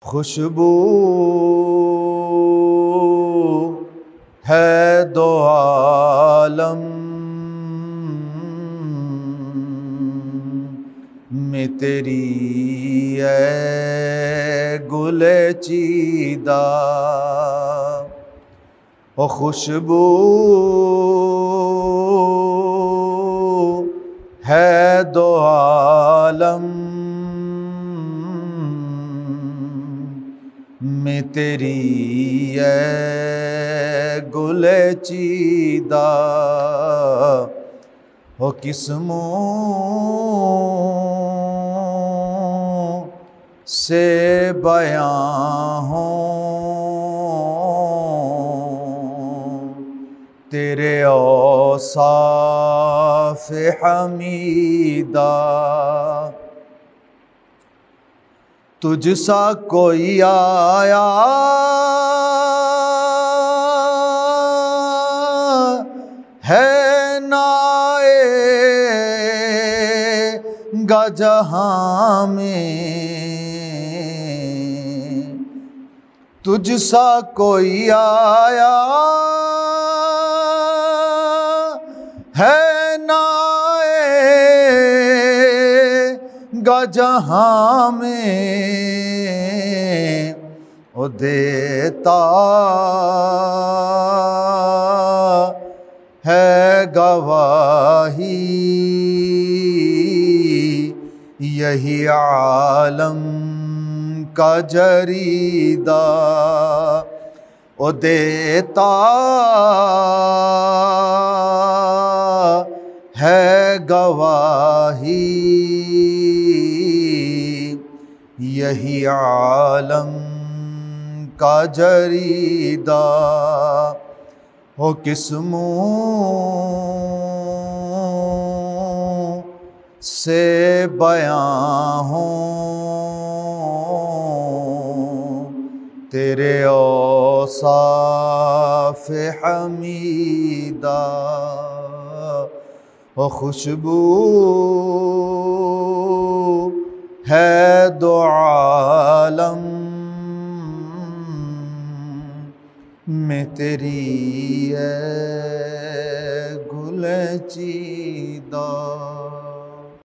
خوشبو ہے دو عالم میں تیری اے گل چیدہ، او خوشبو ہے دو عالم میں تیری اے گل چیدہ، او قسموں سے بیاں ہوں تیرے اوصاف حمیدہ، تجھ سا کوئی آیا ہے نہ آئے گا جہاں میں، تجھ سا کوئی آیا ہے نہ آئے گا جہاں میں، او دیتا ہے گواہی یہی عالم کا جریدہ، او دیتا ہے گواہی یہی عالم کا جریدہ، او قسموں سے بیاں ہوں تیرے اوصاف حمیدہ، او خوشبو ہے دو عالم میں تیری اے گل چیدہ۔